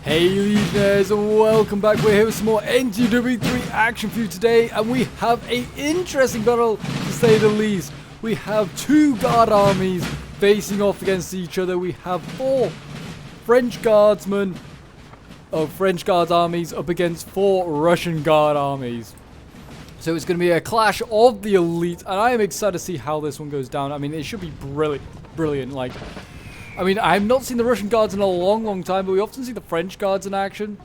Hey Legionnaires, and welcome back. We're here with some more NTW 3 action for you today, and we have an interesting battle to say the least. We have two guard armies facing off against each other. We have four French guards armies up against four Russian guard armies. So it's going to be a clash of the elite, and I am excited to see how this one goes down. I mean, it should be brilliant. Like, I mean, I have not seen the Russian guards in a long time, but we often see the French guards in action.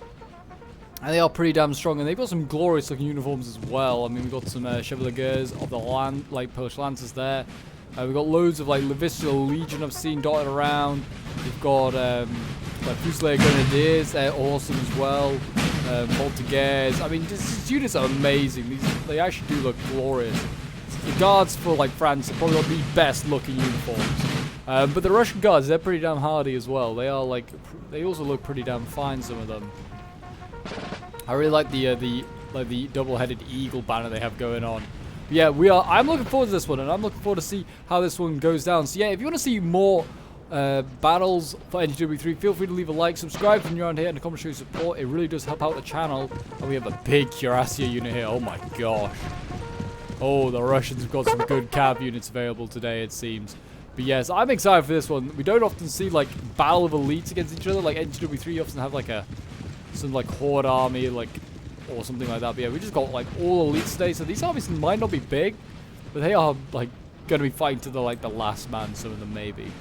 And they are pretty damn strong, and they've got some glorious looking uniforms as well. I mean, we've got some Chevaliers of the land, like Polish Lancers there. We've got loads of like Levitical Legion I've seen dotted around. We've got like Fusilier Grenadiers, they're awesome as well. Voltigeurs. I mean, these units are amazing. They actually do look glorious. The guards for like France have probably got the best looking uniforms. But the Russian guards, they're pretty damn hardy as well. They are like, they also look pretty damn fine, some of them. I really like the double-headed eagle banner they have going on. But yeah, I'm looking forward to this one, and I'm looking forward to see how this one goes down. So yeah, if you want to see more battles for NTW3, feel free to leave a like, subscribe if you're around here, and a comment show your support. It really does help out the channel. And we have a big cuirassier unit here. Oh my gosh. Oh, the Russians have got some good cav units available today, it seems. But yes, I'm excited for this one. We don't often see like battle of elites against each other. Like NTW3 often have like some like horde army, like, or something like that. But yeah, we just got like all elites today. So these armies might not be big, but they are like going to be fighting to the last man. Some of them maybe.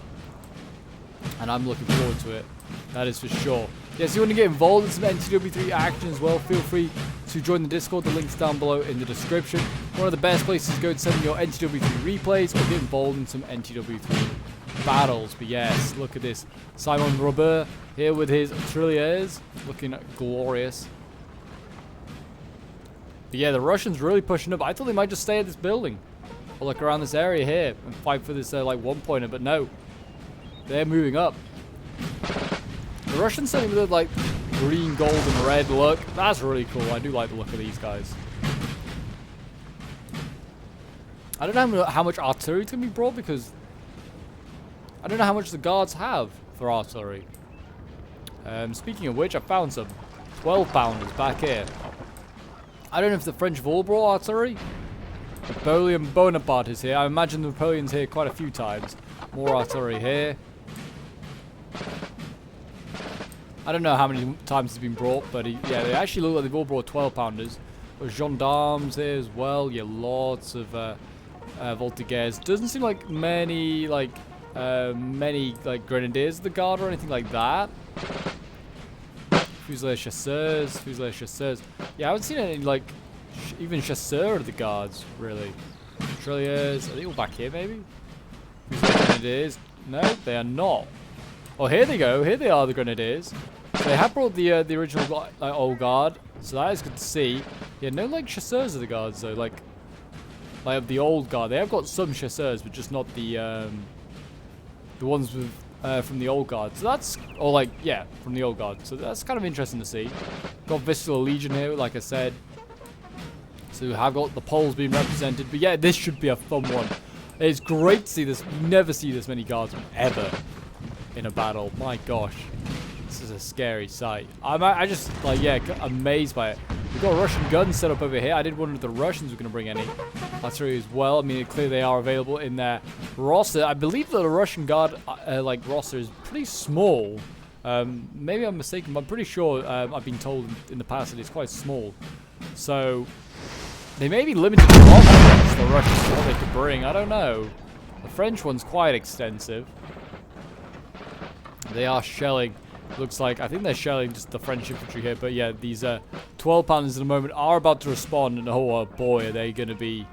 And I'm looking forward to it. That is for sure. Yes, if you want to get involved in some NTW3 action as well, feel free to join the Discord. The link's down below in the description. One of the best places to go to send your NTW3 replays or get involved in some NTW3 battles. But yes, look at this. Simon Robert here with his trilliers, looking glorious. But yeah, the Russians really pushing up. I thought they might just stay at this building or like around this area here and fight for this like one-pointer, but no. They're moving up. The Russians sending with like green, gold, and red look. That's really cool. I do like the look of these guys. I don't know how much artillery is going to be brought because I don't know how much the guards have for artillery. Speaking of which, I found some 12-pounders back here. I don't know if the French have all brought artillery. Napoleon Bonaparte is here. I imagine Napoleon's here quite a few times. More artillery here. I don't know how many times it's been brought, but yeah, they actually look like they've all brought 12-pounders. There's gendarmes here as well. Yeah, lots of Voltigeurs. Doesn't seem like many grenadiers of the guard or anything like that. Fusilier chasseurs. Yeah, I haven't seen any like even chasseurs of the guards really. Trilliers. Are they all back here maybe? Fusilier grenadiers. No, they are not. Oh, here they go. Here they are, the grenadiers. So they have brought the original old guard, so that is good to see. Yeah, no like chasseurs of the guards though, like of the old guard. They have got some chasseurs, but just not the ones with from the old guard. So that's from the old guard. So that's kind of interesting to see. Got Vistula Legion here, like I said. So we have got the Poles being represented. But yeah, this should be a fun one. It's great to see this. You never see this many guardsmen ever in a battle. My gosh, this is a scary sight. I just amazed by it. We've got Russian guns set up over here. I did wonder if the Russians were going to bring any artillery as well. I mean, clearly they are available in their roster. I believe that the Russian guard roster is pretty small. Maybe I'm mistaken, but I'm pretty sure I've been told in the past that it's quite small. So they may be limited to the Russians to what they could bring. I don't know. The French one's quite extensive. They are shelling. Looks like, I think they're shelling just the French infantry here. But yeah, these 12-pounders in a moment are about to respond. And oh boy, are they going to be...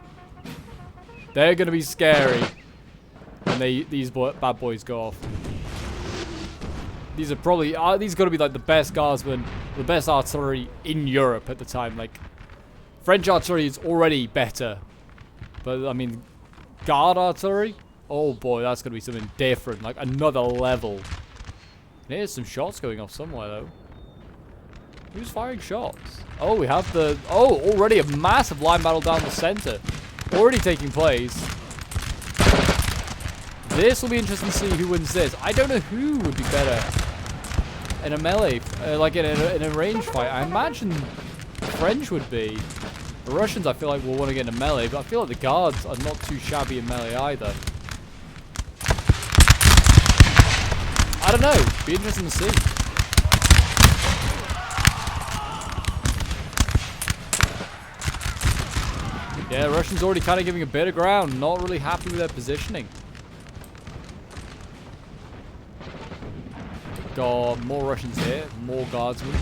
They're going to be scary when these bad boys go off. These are probably... these are going to be like the best guardsmen, the best artillery in Europe at the time. Like, French artillery is already better. But, I mean, guard artillery? Oh boy, that's going to be something different. Like, another level. Here's some shots going off somewhere, though. Who's firing shots? Oh, we have the... Oh, already a massive line battle down the center. Already taking place. This will be interesting to see who wins this. I don't know who would be better in a melee, like in a range fight. I imagine the French would be. The Russians, I feel like, will want to get in a melee, but I feel like the guards are not too shabby in melee either. I don't know. Be interesting to see. Yeah, the Russians already kind of giving a bit of ground. Not really happy with their positioning. Got more Russians here. More guardsmen.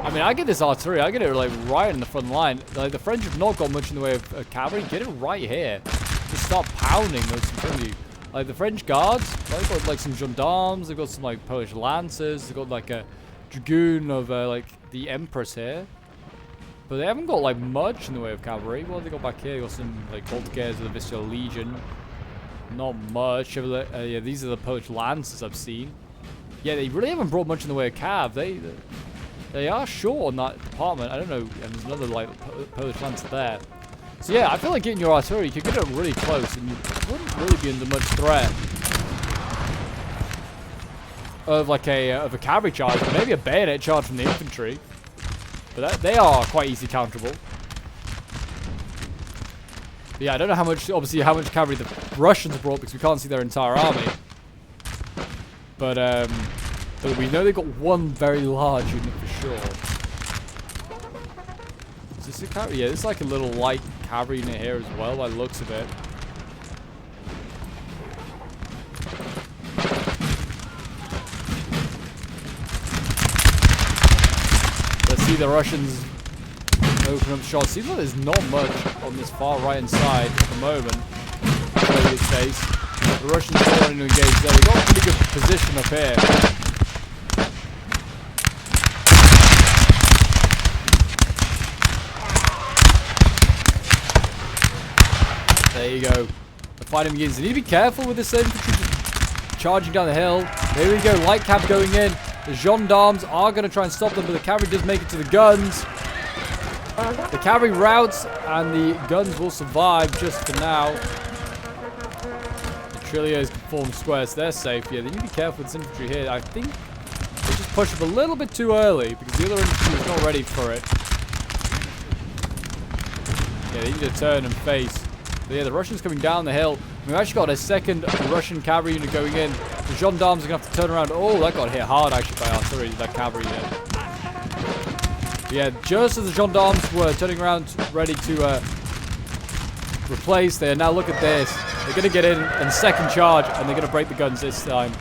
I mean, I get this artillery. I get it like right in the front line. Like the French have not got much in the way of cavalry. Get it right here. Just start pounding those infantry. Like the French guards, they've got like some gendarmes. They've got some like Polish lancers. They've got like a dragoon of like the Empress here. But they haven't got like much in the way of cavalry. What have they got back here? They got some like Voltigeurs of the Visual Legion. Not much. Yeah, these are the Polish lancers I've seen. Yeah, they really haven't brought much in the way of cav. They are short on that department. I don't know. And there's another like Polish lancer there. So yeah, I feel like getting your artillery, you could get it really close, and you wouldn't really be under much threat of like a cavalry charge, but maybe a bayonet charge from the infantry. But they are quite easy counterable. But yeah, I don't know how much, obviously, how much cavalry the Russians brought because we can't see their entire army. But we know they've got one very large unit for sure. Is this a cavalry? Yeah, it's like a little light cavalry unit here as well by the looks of it. Let's see the Russians open up shots. Seems like there's not much on this far right hand side at the moment. The Russians are wanting to engage there. We've got a pretty good position up here. There you go. The fighting begins. You need to be careful with this infantry charging down the hill. There we go. Light cav going in. The gendarmes are going to try and stop them, but the cavalry does make it to the guns. The cavalry routes, and the guns will survive just for now. The Trilliers can form squares. They're safe. Yeah, they need to be careful with this infantry here. I think they just push up a little bit too early because the other infantry is not ready for it. Yeah, they need to turn and face. But yeah, the Russians coming down the hill. We've actually got a second Russian cavalry unit going in. The gendarmes are going to have to turn around. Oh, that got hit hard actually by artillery, that cavalry unit. But yeah, just as the gendarmes were turning around ready to replace, they are now, look at this. They're going to get in second charge, and they're going to break the guns this time.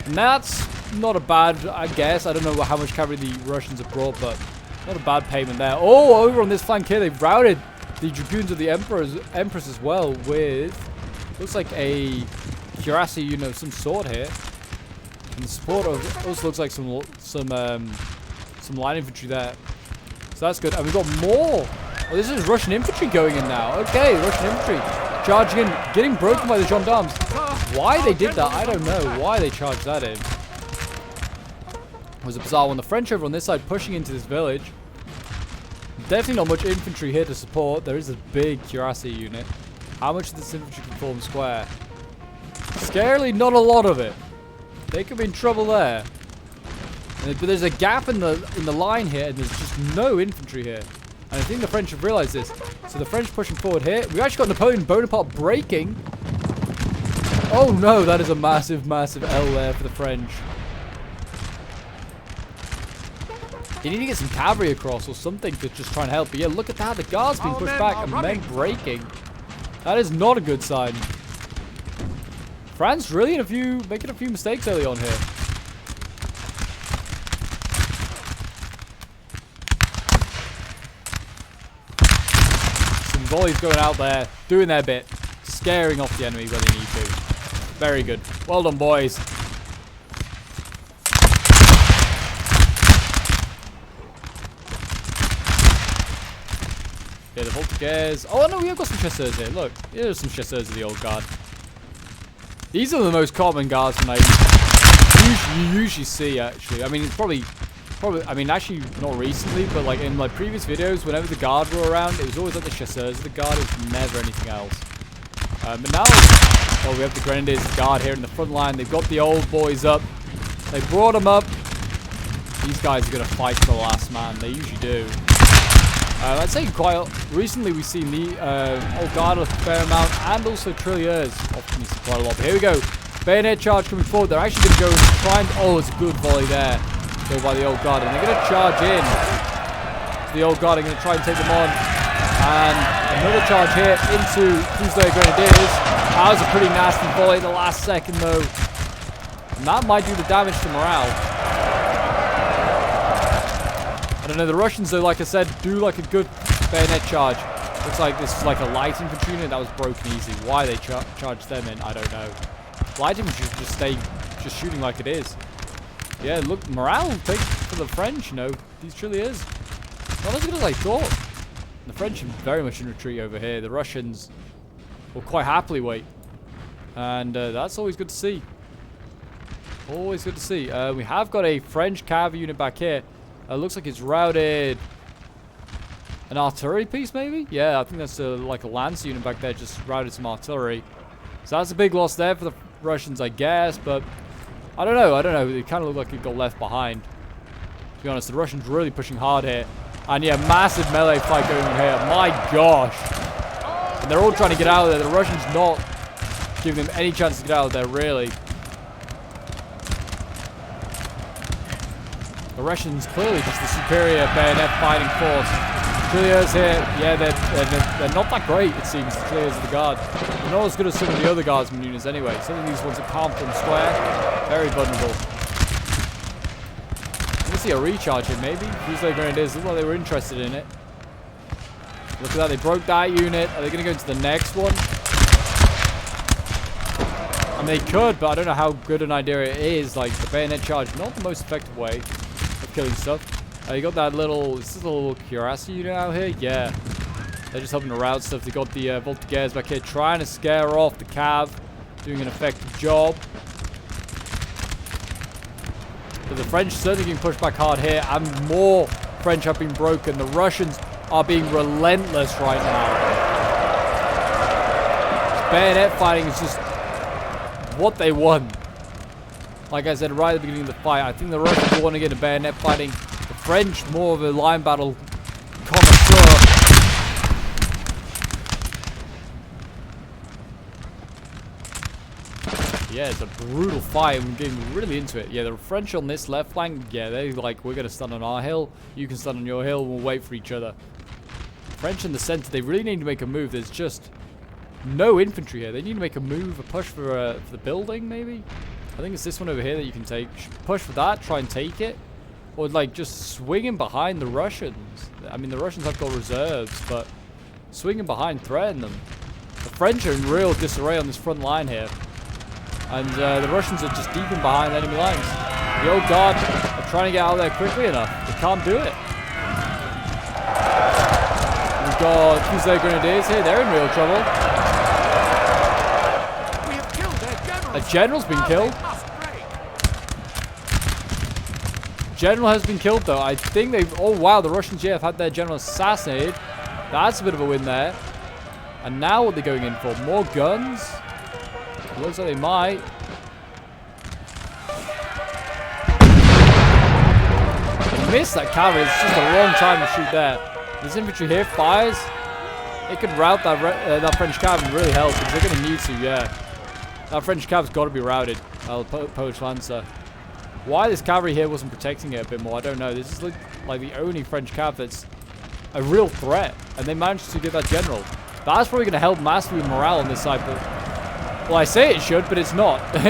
And that's not a bad, I guess. I don't know how much cavalry the Russians have brought, but not a bad payment there. Oh, over on this flank here, they've routed the dragoons of the Empress as well with, looks like a cuirassy unit of some sort here. And the support of also looks like some light infantry there. So that's good. And we've got more. Oh, this is Russian infantry going in now. Okay, Russian infantry charging in, getting broken by the gendarmes. Why they did that, I don't know. Why they charged that in. It was a bizarre one. The French over on this side pushing into this village. Definitely not much infantry here to support. There is a big cuirassy unit. How much of this infantry can form square? Scarily, not a lot of it. They could be in trouble there. But there's a gap in the line here, and there's just no infantry here. And I think the French have realized this. So the French pushing forward here. We've actually got Napoleon Bonaparte breaking. Oh no, that is a massive, massive L there for the French. You need to get some cavalry across or something to just try and help. But yeah, look at that. The guards being pushed back and men breaking. That is not a good sign. France really making a few mistakes early on here. Some volleys going out there, doing their bit, scaring off the enemy where they need to. Very good. Well done, boys. Yeah, the Voltigeurs. Oh no, we have got some chasseurs here. Look, here's some chasseurs of the old guard. These are the most common guards when you usually see, actually. I mean, it's probably, I mean, actually not recently, but like in my previous videos, whenever the guard were around, it was always like the chasseurs of the guard. It was never anything else. But now, oh, we have the Grenadiers Guard here in the front line. They've got the old boys up. They brought them up. These guys are going to fight for the last man. They usually do. I'd say quite recently we've seen the old guard a fair amount, and also Trilliers often used quite a lot. But here we go. Bayonet charge coming forward. They're actually going to go and try and... Oh, it's a good volley there. Go by the old guard. And they're going to charge in. The old guard are going to try and take them on. And another charge here into Fusilier Grenadiers. That was a pretty nasty volley at the last second, though. And that might do the damage to morale. I don't know, the Russians, though, like I said, do like a good bayonet charge. Looks like this is like a light infantry unit that was broken easy. Why they charged them in, I don't know. Light infantry should just stay just shooting like it is. Yeah, look, morale takes for the French, you know. These truly is. Not as good as I thought. The French are very much in retreat over here. The Russians will quite happily wait. And that's always good to see. Always good to see. We have got a French cavalry unit back here. Looks like it's routed an artillery piece, maybe? Yeah, I think that's like a lance unit back there, just routed some artillery. So that's a big loss there for the Russians, I guess, but I don't know. It kind of looked like it got left behind. To be honest, the Russians really pushing hard here. And yeah, massive melee fight going on here. My gosh. And they're all trying to get out of there. The Russians not giving them any chance to get out of there, really. The Russians clearly just the superior bayonet fighting force. Trilliers here, yeah, they're not that great, it seems, the Trilliers of the Guard. They're not as good as some of the other Guardsmen units anyway. Some of these ones that can't from square, very vulnerable. Let me see a recharge here, maybe. Fusilier Grenadiers, look like they were interested in it. Look at that, they broke that unit. Are they going to go into the next one? I mean, they could, but I don't know how good an idea it is. Like, the bayonet charge, not the most effective way of killing stuff. You got that little, is this a little cuirassy unit out here? Yeah. They're just helping to route stuff. They got the Voltigeurs back here trying to scare off the cav, doing an effective job. But the French certainly getting pushed back hard here, and more French have been broken. The Russians are being relentless right now. Bayonet fighting is just what they want. Like I said right at the beginning of the fight, I think the Russians want to get a bayonet fighting. The French, more of a line battle connoisseur. Yeah, it's a brutal fight. We're getting really into it. Yeah, the French on this left flank, yeah, they're like, we're going to stand on our hill. You can stand on your hill. We'll wait for each other. French in the center, they really need to make a move. There's just no infantry here. They need to make a move, a push for the building, maybe? I think it's this one over here that you can take. Push for that, try and take it. Or, like, just swinging behind the Russians. I mean, the Russians have got reserves, but swinging behind, threaten them. The French are in real disarray on this front line here. And the Russians are just deep in behind enemy lines. The old guard are trying to get out there quickly enough. They can't do it. We've got Fusilier Grenadiers here. They're in real trouble. A general's been killed. General has been killed, though. I think they've... Oh, wow. The Russians, yeah, have had their general assassinated. That's a bit of a win there. And now what they're going in for? More guns? It looks like they might. They missed that cavalry. It's just a wrong time to shoot there. This infantry here fires. It could rout that French cavalry and really help, because they're going to need to, yeah. That French cav's got to be routed. Polish Lancer. Why this cavalry here wasn't protecting it a bit more, I don't know. This is like the only French cav that's a real threat. And they managed to get that general. That's probably going to help massively with morale on this side. But, well, I say it should, but it's not. The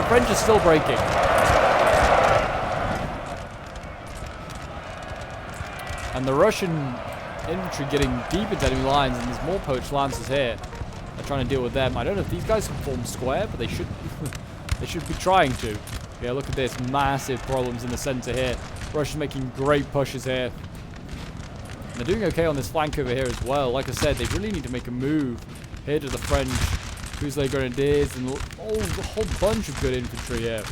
French are still breaking. And the Russian infantry getting deep into enemy lines. And there's more Polish Lancers here. They're trying to deal with them. I don't know if these guys can form square, but they should they should be trying to. Yeah, look at this. Massive problems in the center here. Russians making great pushes here. And they're doing okay on this flank over here as well. Like I said, they really need to make a move here to the French. Fusilier Grenadiers and a whole bunch of good infantry here.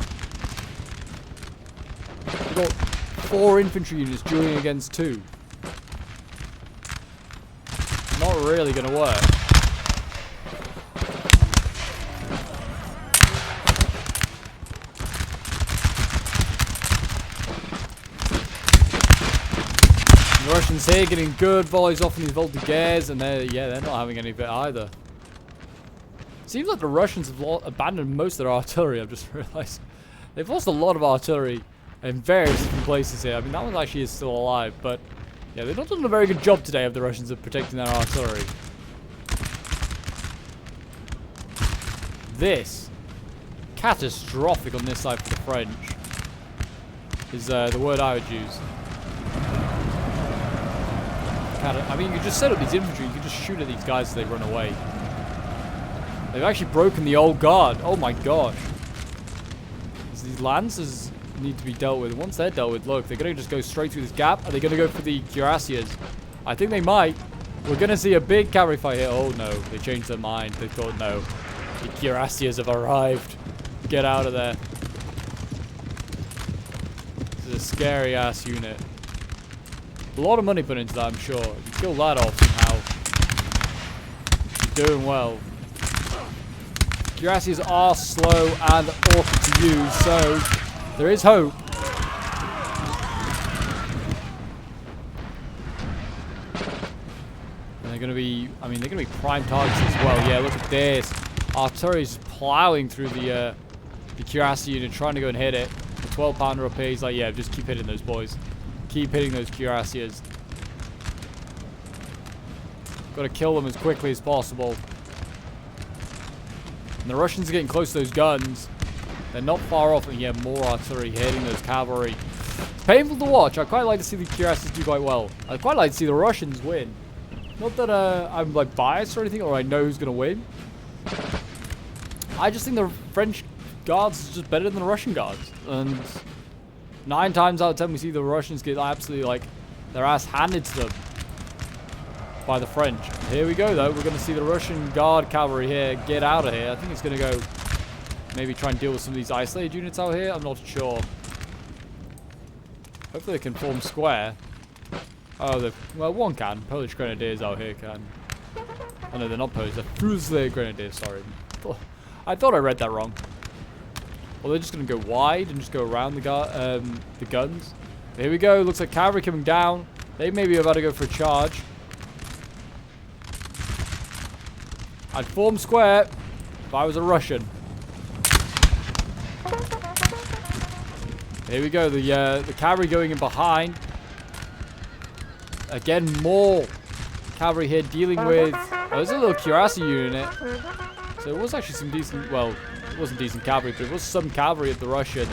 We've got 4 infantry units dueling against 2. Not really going to work. The Russians here getting good volleys off in these Voltigeurs, and they're not having any of it either. Seems like the Russians have abandoned most of their artillery. I've just realized they've lost a lot of artillery in various different places here. I mean, that one actually is still alive, but yeah, they've not done a very good job today of the Russians of protecting their artillery. This catastrophic on this side for the French is the word I would use. I mean, you could just set up these infantry, you could just shoot at these guys as they run away. They've actually broken the old guard. Oh my gosh. These lancers need to be dealt with. Once they're dealt with, look, they're going to just go straight through this gap. Are they going to go for the cuirassiers? I think they might. We're going to see a big cavalry fight here. Oh no, they changed their mind. They thought, no, the cuirassiers have arrived. Get out of there. This is a scary ass unit. A lot of money put into that, I'm sure. If you kill that off somehow, you're doing well. Cuirassiers are slow and awkward to use, so there is hope. And they're going to be, I mean, they're going to be prime targets as well. Yeah, look at this. Artillery's plowing through the cuirassier unit, trying to go and hit it. The 12-pounder up here, he's like, yeah, just keep hitting those boys. Keep hitting those cuirassiers. Got to kill them as quickly as possible. And the Russians are getting close to those guns. They're not far off, and yeah, more artillery hitting those cavalry. It's painful to watch. I quite like to see the cuirassiers do quite well. I'd quite like to see the Russians win. Not that I'm like biased or anything, or I know who's going to win. I just think the French guards is just better than the Russian guards. And 9 times out of 10 we see the Russians get absolutely like their ass handed to them by the French. Here we go though, we're going to see the Russian guard cavalry here get out of here. I think it's going to go maybe try and deal with some of these isolated units out here. I'm not sure. Hopefully they can form square. Oh, well, one can. Polish grenadiers out here can. Oh no, they're not Polish, they're Fusilier grenadiers, sorry. I thought I read that wrong. Well, they're just going to go wide and just go around the guns. Here we go. Looks like cavalry coming down. They may be about to go for a charge. I'd form square if I was a Russian. Here we go. The cavalry going in behind. Again, more cavalry here dealing with... Oh, there's a little cuirassier unit. So it was actually some decent... Well, it wasn't decent cavalry, but it was some cavalry of the Russians.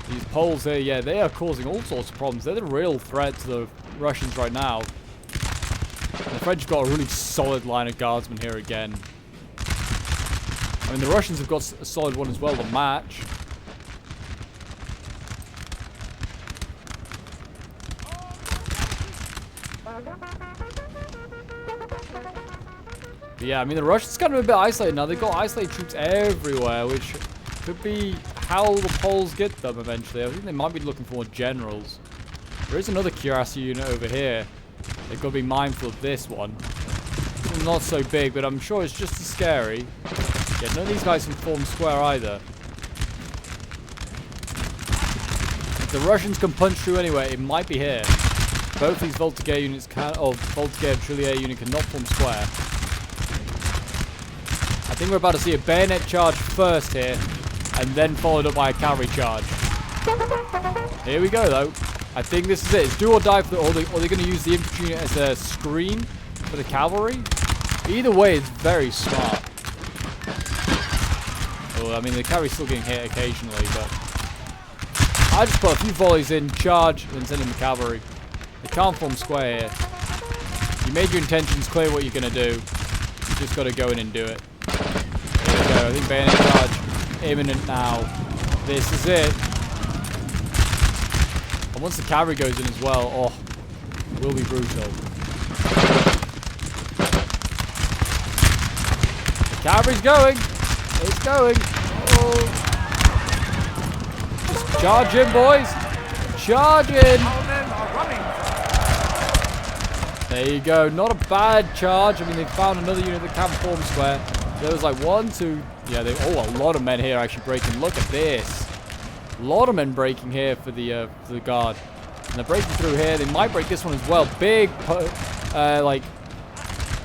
These Poles here, yeah, they are causing all sorts of problems. They're the real threat to the Russians right now. And the French have got a really solid line of guardsmen here again. I mean, the Russians have got a solid one as well to match. But yeah, I mean, the Russians kind of a bit isolated now. They've got isolated troops everywhere, which could be how the Poles get them eventually. I think they might be looking for more generals. There is another cuirassier unit over here. They've got to be mindful of this one. It's not so big, but I'm sure it's just as scary. Yeah, none of these guys can form square either. If the Russians can punch through anyway, it might be here. Both these Voltigeur units can, or Voltigeur Trillier unit cannot form square. I think we're about to see a bayonet charge first here, and then followed up by a cavalry charge. Here we go, though. I think this is it. It's do or die for the... Or they're going to use the infantry unit as a screen for the cavalry. Either way, it's very smart. Well, I mean, the cavalry's still getting hit occasionally, but... I just put a few volleys in, charge, and send in the cavalry. They can't form square here. You made your intentions clear what you're going to do. You just got to go in and do it. There we go. I think bayonet charge imminent now. This is it. And once the cavalry goes in as well, oh, it will be brutal. The cavalry's going. It's going. Oh. Just charge in, boys. Charge in. There you go. Not a bad charge. I mean, they found another unit that can form square. There was like 1, 2... Yeah, a lot of men here actually breaking. Look at this. A lot of men breaking here for the guard. And they're breaking through here. They might break this one as well. Big, like,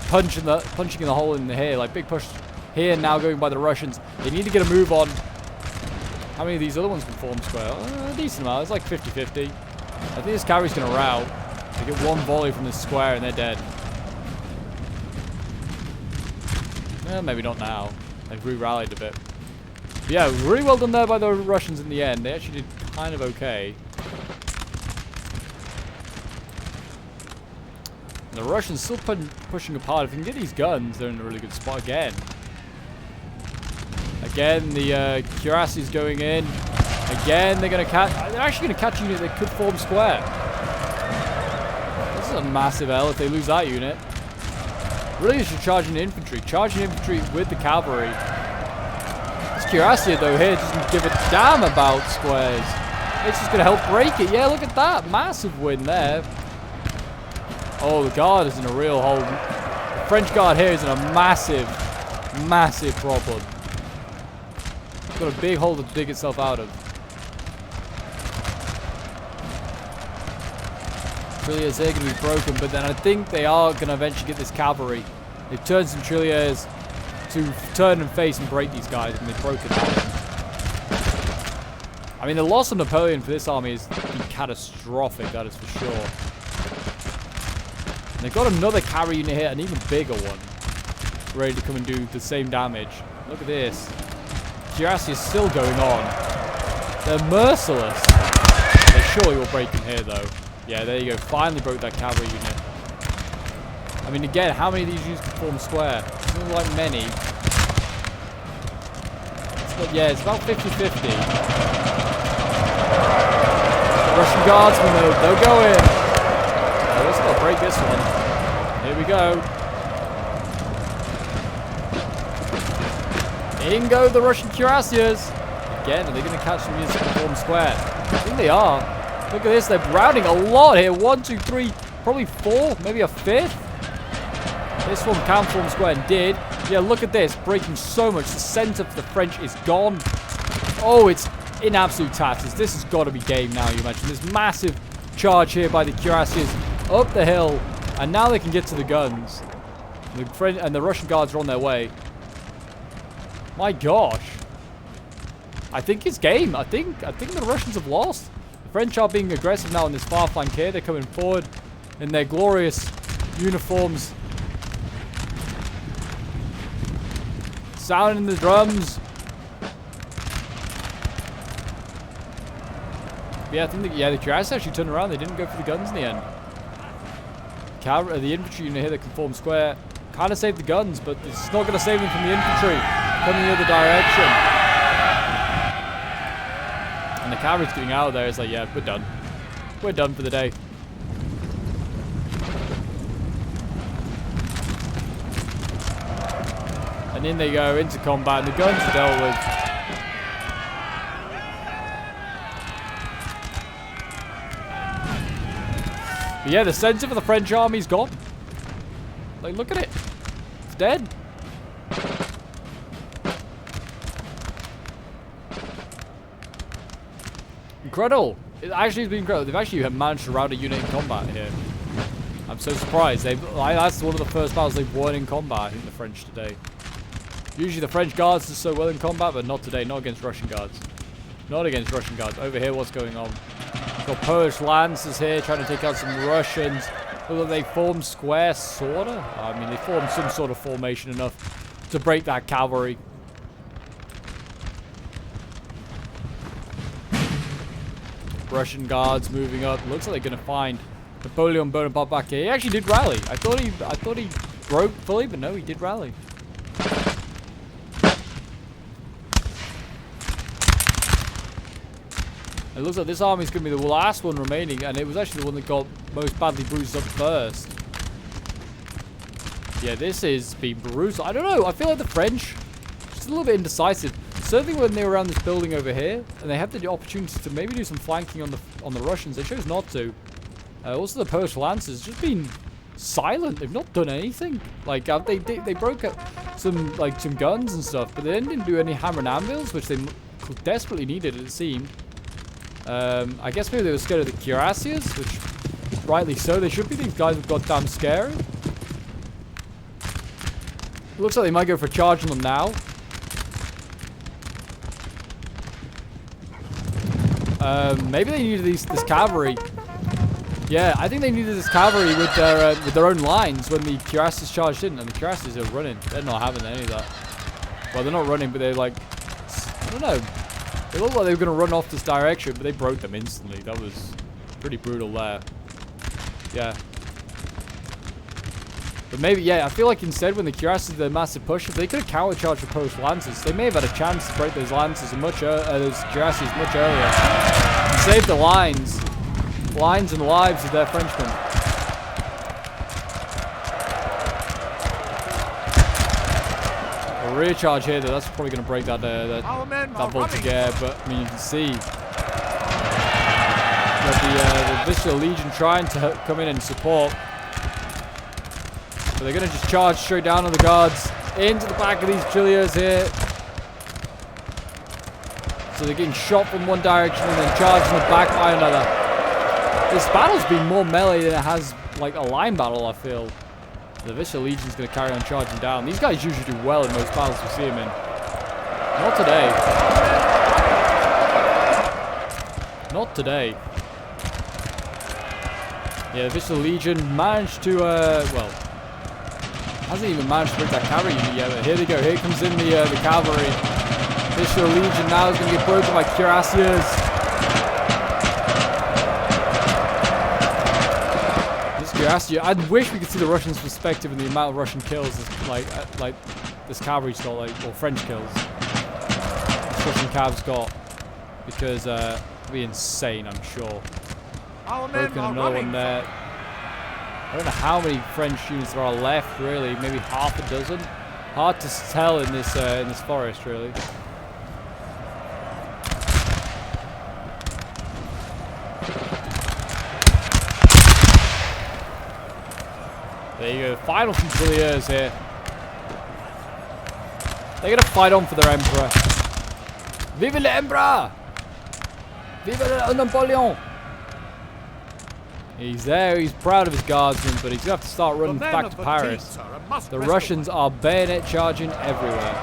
punching in the hole in here. Like, big push here now going by the Russians. They need to get a move on. How many of these other ones can form square? A decent amount. It's like 50-50. I think this cavalry's going to rout. They get one volley from this square and they're dead. Maybe not now. They've re-rallied a bit. But yeah, really well done there by the Russians in the end. They actually did kind of okay. And the Russians still pushing apart. If you can get these guns, they're in a really good spot again. Again, the Cuirassiers going in. Again, they're going to catch... They're actually going to catch a unit that could form square. This is a massive L if they lose that unit. Really, you should charge in infantry. Charge in infantry with the cavalry. This Cuirassier, though, here doesn't give a damn about squares. It's just going to help break it. Yeah, look at that. Massive win there. Oh, the guard is in a real hole. The French guard here is in a massive, massive problem. It's got a big hole to dig itself out of. Trilliers here going to be broken, but then I think they are going to eventually get this cavalry. They've turned some Trilliers to turn and face and break these guys, and they've broken them. I mean, the loss of Napoleon for this army is catastrophic, that is for sure. And they've got another cavalry unit here, an even bigger one, ready to come and do the same damage. Look at this. Cuirassier is still going on. They're merciless. They surely will break in here, though. Yeah, there you go. Finally broke that cavalry unit. I mean, again, how many of these units can form square? Not like many. Yeah, it's about 50-50. Russian guardsmen, though, they'll go in. Oh, let's not break this one. Here we go. In go the Russian Cuirassiers. Again, are they going to catch some units to form square? I think they are. Look at this, they're routing a lot here. 1, 2, 3, probably 4, maybe a 5th. This one can form square and did. Yeah, look at this, breaking so much. The center for the French is gone. Oh, it's in absolute tatters. This has got to be game now, you imagine. This massive charge here by the Cuirassiers up the hill. And now they can get to the guns. The Russian guards are on their way. My gosh. I think it's game. I think the Russians have lost. The French are being aggressive now on this far flank here. They're coming forward in their glorious uniforms. Sounding the drums. Yeah, I think the Cuirassiers actually turned around. They didn't go for the guns in the end. The infantry unit here that can form square kind of saved the guns, but it's not going to save them from the infantry coming the other direction. And the cavalry's getting out of there. It's like, yeah, we're done. We're done for the day. And in they go into combat, and the guns are dealt with. But yeah, the center for the French army's gone. Like, look at it. It's dead. Incredible. It actually has been incredible. They've actually managed to rout a unit in combat here. I'm so surprised. That's one of the first battles they've won in combat, I think, the French today. Usually the French guards do so well in combat, but not today. Not against Russian guards. Not against Russian guards. Over here, what's going on? Got Polish lancers here trying to take out some Russians. Although they form square, sorta. I mean, they form some sort of formation enough to break that cavalry. Russian guards moving up. Looks like they're gonna find Napoleon Bonaparte back here. He actually did rally. I thought he broke fully, but no, he did rally. It looks like this army is going to be the last one remaining, and it was actually the one that got most badly bruised up first. Yeah, this has been brutal. I don't know. I feel like the French just a little bit indecisive. Certainly when they were around this building over here, and they had the opportunity to maybe do some flanking on the Russians, they chose not to. Also, the Polish lancers just been silent. They've not done anything. Like they broke up some guns and stuff, but they didn't do any hammer and anvils, which they desperately needed, it seemed. I guess maybe they were scared of the cuirassiers, which rightly so. They should be. These guys are goddamn scary. Looks like they might go for charging them now. Maybe they needed this cavalry. Yeah, I think they needed this cavalry with their own lines when the cuirassiers charged in, and the cuirassiers are running. They're not having any of that. Well, they're not running, but they're like, I don't know. They looked like they were going to run off this direction, but they broke them instantly. That was pretty brutal there. Yeah. But maybe, yeah, I feel like instead when the cuirassiers did their massive push, if they could have countercharged the post lances, they may have had a chance to break those lances those cuirassiers much earlier. And save the lines and lives of their Frenchmen. A rear charge here, though, that's probably going to break that Voltigare, but I mean, you can see that the Visual Legion trying to come in and support. But they're going to just charge straight down on the guards into the back of these Chilliers here. So they're getting shot from one direction and then charged in the back by another. This battle's been more melee than it has like a line battle, I feel. The Visual Legion's going to carry on charging down. These guys usually do well in most battles we see them in. Not today. Not today. Yeah, the Visual Legion managed to, well, hasn't even managed to break that cavalry unit yet, but here they go. Here comes in the cavalry. Visual Legion now is going to get broken by cuirassiers. This cuirassier, I wish we could see the Russians' perspective in the amount of Russian kills like this cavalry's got, like, or French kills. This Russian cav's got, because it'll be insane, I'm sure. Broken another one there. I don't know how many French units there are left, really. Maybe half a dozen. Hard to tell in this forest, really. There you go. Final Fusiliers here. They're gonna fight on for their emperor. Vive l'empereur! Vive Napoleon! He's there, he's proud of his guardsmen, but he's going to have to start running back to Paris. The Russians are bayonet charging everywhere.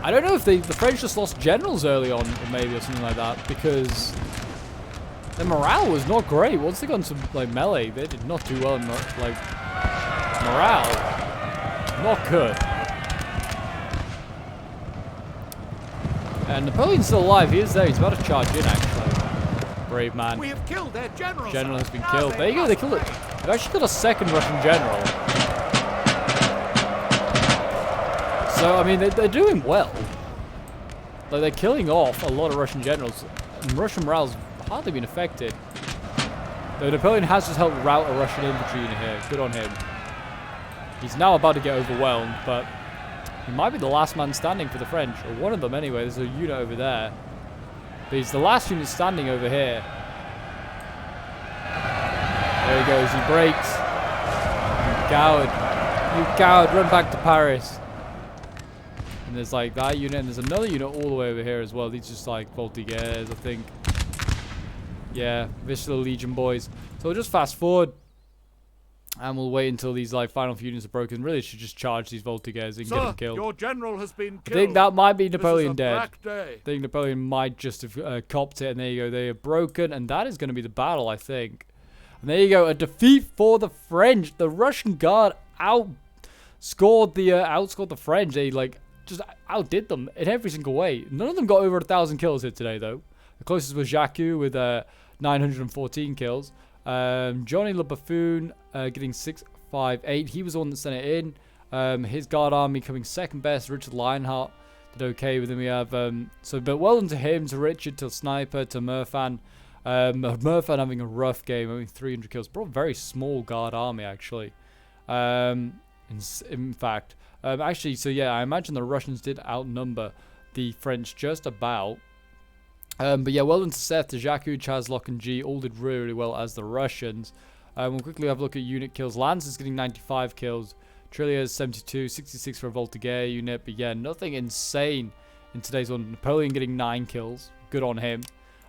I don't know if the French just lost generals early on, or maybe, or something like that, because their morale was not great. Once they got into like melee, they did not do well in like morale. Not good. And Napoleon's still alive. He is there. He's about to charge in, actually. Brave man. We have killed their general. General has been killed. There you go. They killed it. They've actually killed a second Russian general. So, I mean, they're doing well. Like, they're killing off a lot of Russian generals. And Russian morale's hardly been affected. Though Napoleon has just helped rout a Russian infantry unit here. Good on him. He's now about to get overwhelmed, but he might be the last man standing for the French, or one of them anyway. There's a unit over there. But he's the last unit standing over here. There he goes, he breaks. You coward. You coward, run back to Paris. And there's like that unit, and there's another unit all the way over here as well. These just like Voltigeurs, I think. Yeah, Visual Legion boys. So we'll just fast forward. And we'll wait until these like final few units are broken. Really should just charge these Voltigeurs and get them killed. Your general has been killed. I think that might be Napoleon dead. I think Napoleon might just have copped it. And there you go. They are broken. And that is going to be the battle, I think. And there you go. A defeat for the French. The Russian Guard outscored the French. They like just outdid them in every single way. None of them got over 1,000 kills here today, though. The closest was Jacques with 914 kills. Johnny Le Buffoon getting 658. He was the one that sent it in. His guard army coming second best. Richard Lionheart did okay with him. We have but well done to him, to Richard, to Sniper, to Murfan. Murfan having a rough game, having 300 kills. But a very small guard army actually. In fact, actually, so yeah, I imagine the Russians did outnumber the French just about. But yeah, well done to Seth, to Jacques, Chaz, Locke, and G. All did really, really well as the Russians. We'll quickly have a look at unit kills. Lance is getting 95 kills. Trillia's 72, 66 for a Voltigeur unit. But yeah, nothing insane in today's one. Napoleon getting 9 kills. Good on him.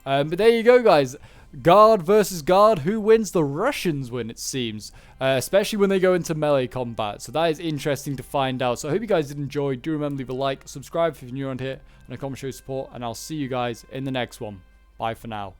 But there you go, guys. Guard versus guard. Who wins? The Russians win, it seems. Especially when they go into melee combat. So that is interesting to find out. So I hope you guys did enjoy. Do remember to leave a like, subscribe if you're new around here, and a comment show your support. And I'll see you guys in the next one. Bye for now.